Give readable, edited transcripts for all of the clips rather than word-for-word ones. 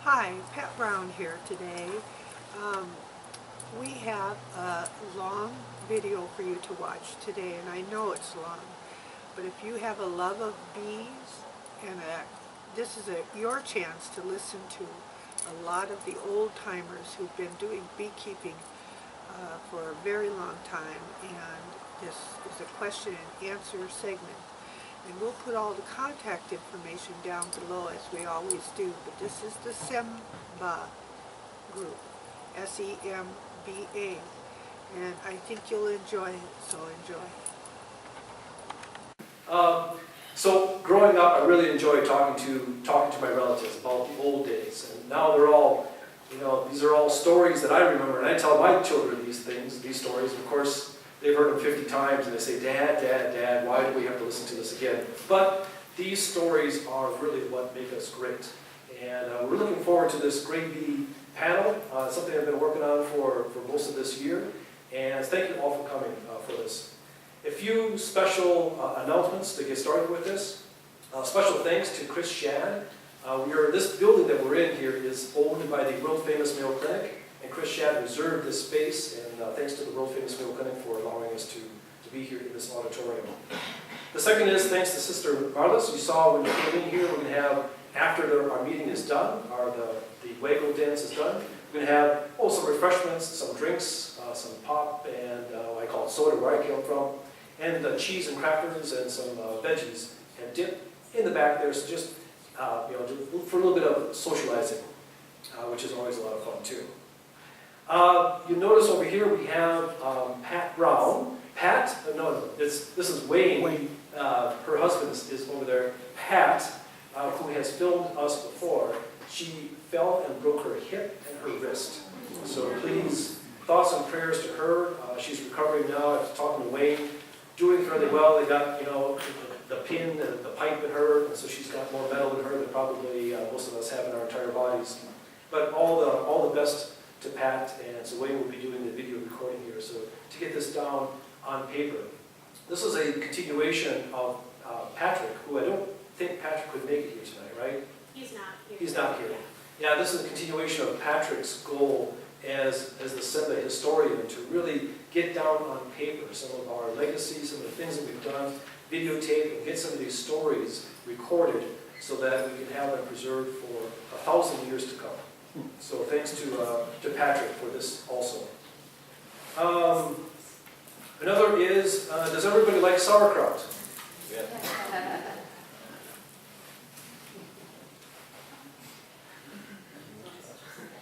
Hi, Pat Brown here today. We have a long video for you to watch today, and I know it's long, but if you have a love of bees, and this is your chance to listen to a lot of the old-timers who've been doing beekeeping for a very long time, and this is a question and answer segment. And we'll put all the contact information down below as we always do, but this is the SEMBA group, S-E-M-B-A, and I think you'll enjoy it, so enjoy. So growing up, I really enjoyed talking to my relatives about the old days, and now they're all, these are all stories that I remember, and I tell my children these stories, and of course, they've heard them 50 times, and they say, Dad, Dad, Dad, why do we have to listen to this again? But these stories are really what make us great. And we're looking forward to this Graybee panel, something I've been working on for most of this year. And thank you all for coming for this. A few special announcements to get started with this. Special thanks to Chris Shad. This building that we're in here is owned by the world-famous Mayo Clinic. And Chris Shad reserved this space, and thanks to the world-famous Mayo Clinic for allowing us to be here in this auditorium. The second is thanks to Sister Marlis. You saw when you came in here, we're going to have, after our meeting is done, the Wago dance is done, we're going to have some refreshments, some drinks, some pop, and I call it soda where I came from, and cheese and crackers and some veggies and dip in the back there, so just for a little bit of socializing, which is always a lot of fun too. You notice over here we have Pat Brown. Pat, this is Wayne. Her husband is over there. Pat, who has filmed us before, she fell and broke her hip and her wrist. So please, thoughts and prayers to her. She's recovering now after talking to Wayne, doing fairly well. They got the pin and the pipe in her, and so she's got more metal in her than probably most of us have in our entire bodies. But all the best to Pat, and so Wayne will be doing the video recording here. So to get this down on paper, this is a continuation of Patrick, who I don't think Patrick could make it here tonight, right? He's not here. He's not here. Yeah, this is a continuation of Patrick's goal as the SEMBA historian to really get down on paper some of our legacies, some of the things that we've done, videotape, and get some of these stories recorded so that we can have them preserved for 1,000 years to come. So thanks to Patrick for this also. Another is, does everybody like sauerkraut? Yeah.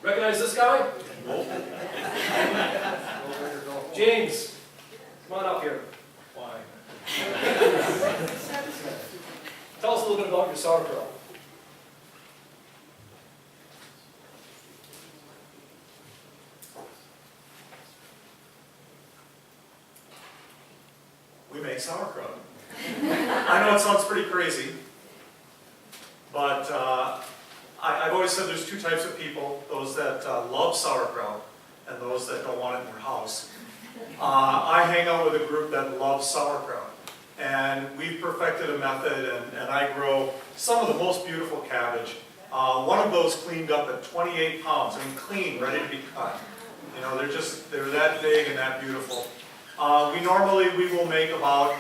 Recognize this guy? James, come on up here. Why? Tell us a little bit about your sauerkraut. We make sauerkraut. I know it sounds pretty crazy, but I've always said there's two types of people, those that love sauerkraut and those that don't want it in their house. I hang out with a group that loves sauerkraut, and we've perfected a method, and I grow some of the most beautiful cabbage. One of those cleaned up at 28 pounds, I mean clean, ready to be cut. They're that big and that beautiful. We will make about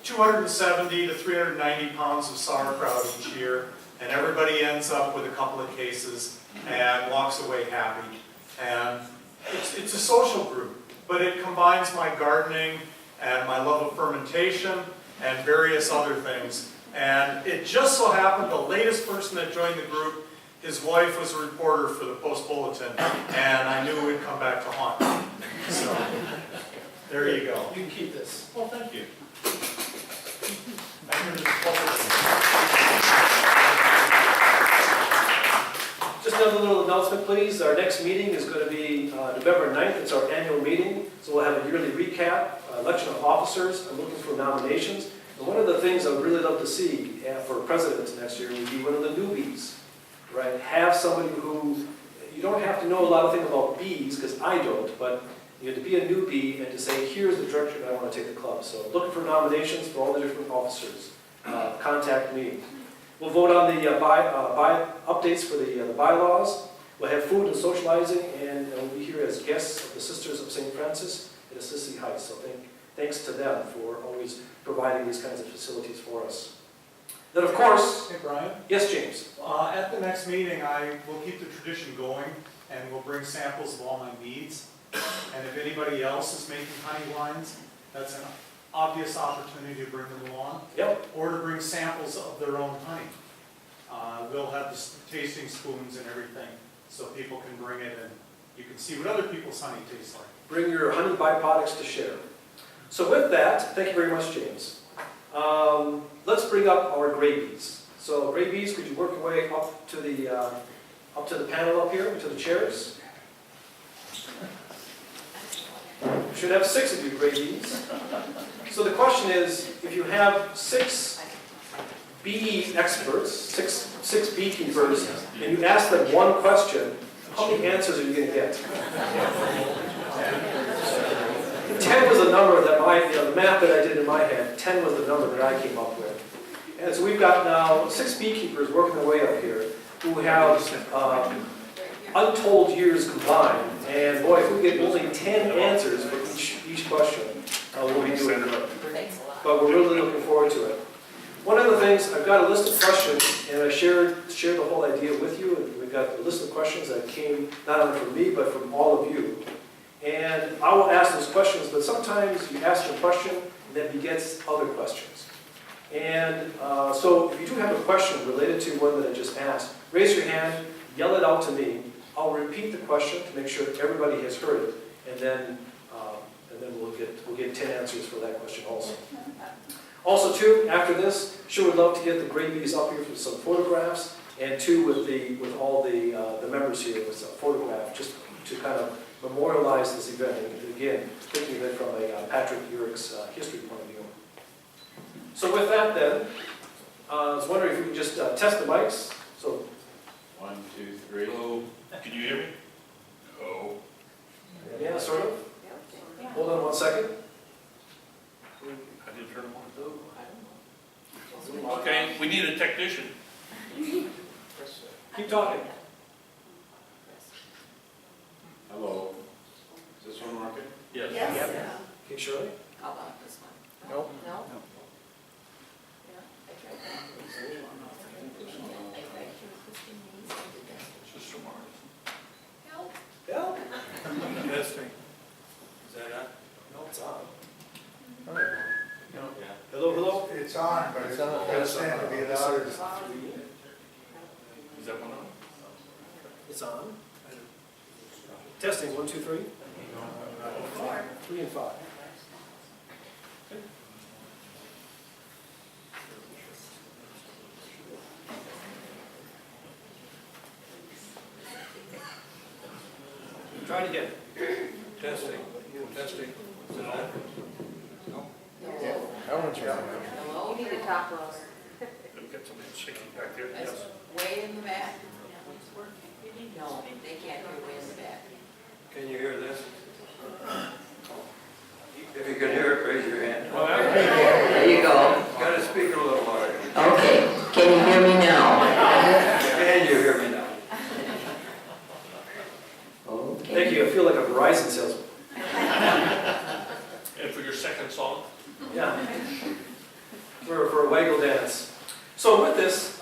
270 to 390 pounds of sauerkraut each year, and everybody ends up with a couple of cases and walks away happy. And it's a social group, but it combines my gardening and my love of fermentation and various other things. And it just so happened the latest person that joined the group, his wife was a reporter for the Post-Bulletin, and I knew it would come back to haunt me. So there you go. You can keep this. Well, thank you. Just another little announcement, please. Our next meeting is going to be November 9th. It's our annual meeting. So we'll have a yearly recap, election of officers. I'm looking for nominations. And one of the things I would really love to see for president next year would be one of the newbies, right? Have somebody who, you don't have to know a lot of things about bees, because I don't, but to be a newbie and to say, here's the direction I want to take the club. So looking for nominations for all the different officers. Contact me. We'll vote on the up updates for the bylaws. We'll have food and socializing, and we'll be here as guests of the Sisters of St. Francis at Assisi Heights. So thanks to them for always providing these kinds of facilities for us. Then, of course, Hey, Brian? yes, James. At the next meeting, I will keep the tradition going, and we'll bring samples of all my beads. And if anybody else is making honey wines, that's an obvious opportunity to bring them along. Yep. Or to bring samples of their own honey. We'll have the tasting spoons and everything, so people can bring it and you can see what other people's honey tastes like. Bring your honey byproducts to share. So with that, thank you very much, James. Let's bring up our Graybees. So Graybees, could you work your way up to the panel up here, to the chairs? We should have 6 of you Graybees. So the question is, if you have 6 bee experts, six beekeepers, and you ask them one question, how many answers are you going to get? 10 was the number that the math that I did in my head, 10 was the number that I came up with. And so we've got now 6 beekeepers working their way up here who have untold years combined. And boy, if we get only 10 answers for each question, we'll be doing good. But we're really looking forward to it. One of the things, I've got a list of questions, and I shared the whole idea with you. And we've got a list of questions that came not only from me, but from all of you. And I will ask those questions, but sometimes you ask a question and that begets other questions. And so if you do have a question related to one that I just asked, raise your hand, yell it out to me. I'll repeat the question to make sure everybody has heard it, and then we'll get 10 answers for that question also. Also, too, after this, sure would love to get the Graybees up here for some photographs, and too with all the members here with a photograph, just to kind of memorialize this event. And again, thinking of it from a Patrick Urick's history point of view. So with that, then, I was wondering if we could just test the mics. So 1, 2, 3. Hello. Can you hear me? No. yeah, sort of. Hold on one second. I didn't turn them on. Okay, we need a technician. Keep talking. Hello. Is this one working? Yes. Yes. Okay, Shirley? How about this one? Nope. No? Yeah, I tried that. It's just tomorrow. Help. Yeah. Testing. Is that on? No, it's on. No. Yeah. Hello, hello? It's on, but it's gotta stand to be louder. Is that one on? It's on. Testing, 1, 2, 3. 3 and 5. Okay. Try it again. Testing. Testing. Is it on? No. Hello, you need to talk louder. We've got something shaking back there. That's Yes. way in the back. No, they can't hear way in the back. Can you hear this? If you can hear it, raise your hand. There you go. Got to speak a little louder. Okay, can you hear me now? Can you hear me now? Okay. Thank you. I feel like a Verizon salesman. And for your second song? Yeah. For a waggle dance. So with this,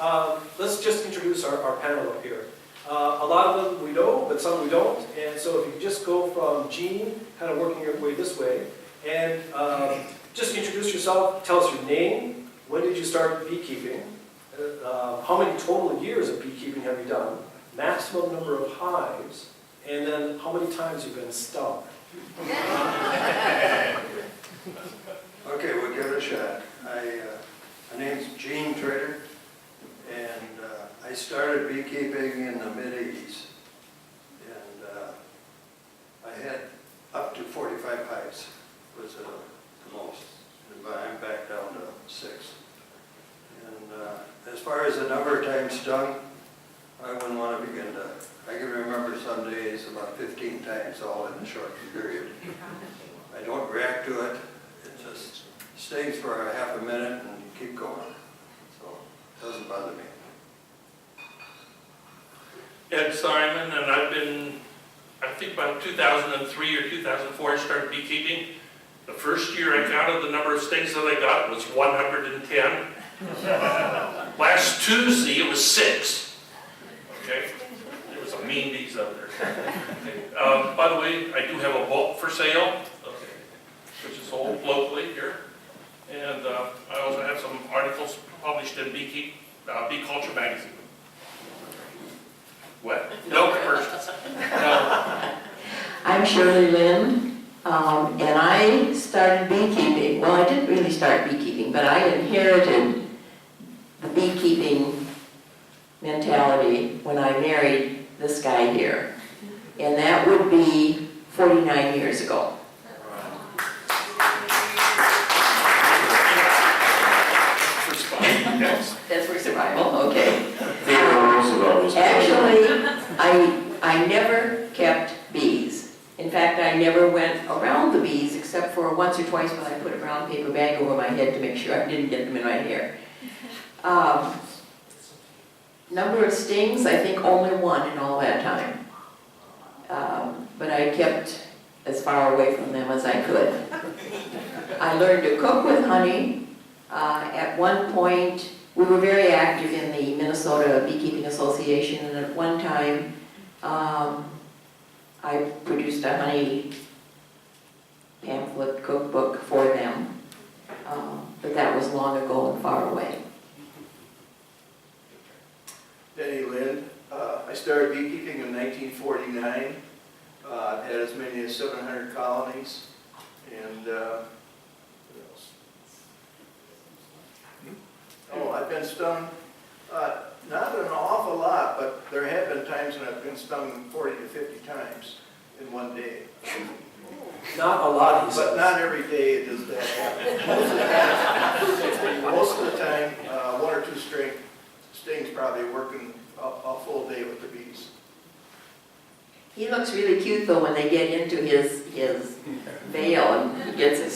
let's just introduce our panel up here. A lot of them we know, but some we don't. And so if you just go from Jean, kind of working your way this way, and just introduce yourself, tell us your name, when did you start beekeeping, how many total years of beekeeping have you done, maximum number of hives, and then how many times you've been stung. Okay, we'll give it a shot. My name's Gene Trader, and I started beekeeping in the mid-'80s. And I had up to 45 hives was the most. And I'm back down to 6. And as far as the number of times stung, I wouldn't want to begin to. I can remember some days about 15 times all in a short period. I don't react to it. It just stings for a half a minute and keep going. So it doesn't bother me. Ed Simon, and I've been, I think about 2003 or 2004, I started beekeeping. The first year I counted the number of stings that I got was 110. Last Tuesday, it was 6. Okay? There was some mean bees out there. Okay. By the way, I do have a book for sale, okay, which is sold locally here. And I also have some articles published in Bee Culture magazine. What? No commercials. No. I'm Shirley Lynn, and I started beekeeping. Well, I didn't really start beekeeping, but I inherited the beekeeping mentality when I married this guy here. And that would be 49 years ago. That's for survival, okay. Actually, I never kept bees. In fact, I never went around the bees except for once or twice when I put a brown paper bag over my head to make sure I didn't get them in my hair. Number of stings, I think only one in all that time. But I kept as far away from them as I could. I learned to cook with honey. At one point, we were very active in the Minnesota Beekeeping Association, and at one time, I produced a honey pamphlet cookbook for them. But that was long ago and far away. Denny Lind. I started beekeeping in 1949. I've had as many as 700 colonies. And what else? Oh, I've been stung, not an awful lot, but there have been times when I've been stung 40 to 50 times in one day. Not a lot, he But says. not every day does that happen. Most of the time, one or two stings probably working a full day with the bees. He looks really cute though when they get into his veil and he gets his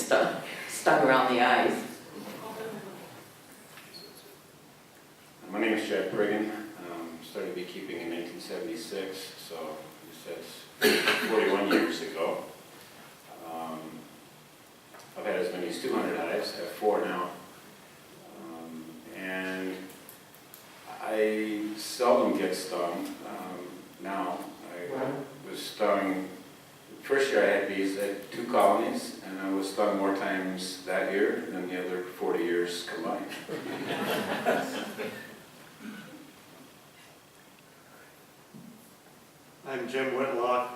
stung around the eyes. My name is Jack Brigham. Started beekeeping in 1976, so that's 41 years ago. I've had as many as 200 hives, I have 4 now. And I seldom get stung now. I was stung, the first year I had bees, I had 2 colonies, and I was stung more times that year than the other 40 years combined. I'm Jim Whitlock.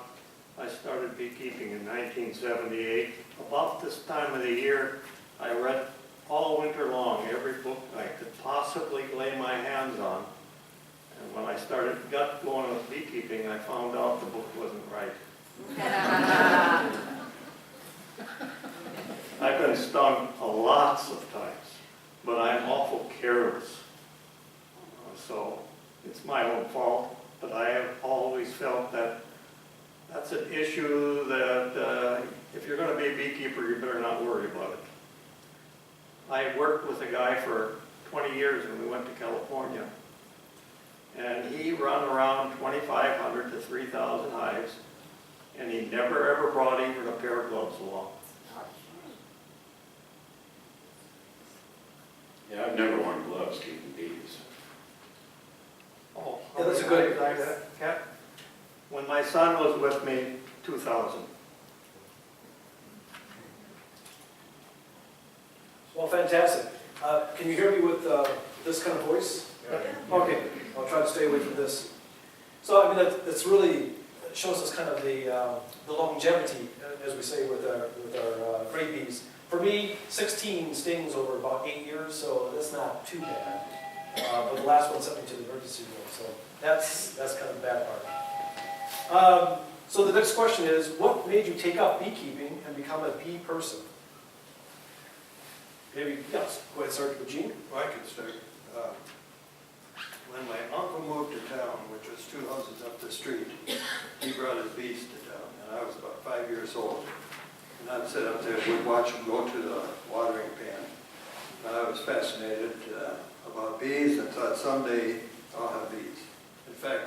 I started beekeeping in 1978. About this time of the year, I read all winter long every book I could possibly lay my hands on. And when I got going with beekeeping, I found out the book wasn't right. I've been stung lots of times, but I'm awful careless. So it's my own fault. But I have always felt that that's an issue that if you're going to be a beekeeper, you better not worry about it. I worked with a guy for 20 years when we went to California. And he run around 2,500 to 3,000 hives. And he never ever brought even a pair of gloves along. Yeah, I've never worn gloves keeping bees. Oh, Yeah, that's a good- When my son was with me, 2,000. Well, fantastic. Can you hear me with this kind of voice? Okay, I'll try to stay away from this. So, I mean, that's really shows us kind of the longevity, as we say, with our Graybees. For me, 16 stings over about 8 years, so that's not too bad. But the last one sent me to the emergency room, so that's kind of the bad part. So the next question is, what made you take up beekeeping and become a bee person? Maybe, yes, go ahead, start with Gene. Well, I could start. When my uncle moved to town, which was 2 houses up the street, he brought his bees to town, and I was about 5 years old. And I'd sit up there, we'd watch them go to the watering pan. And I was fascinated about bees and thought someday I'll have bees. In fact,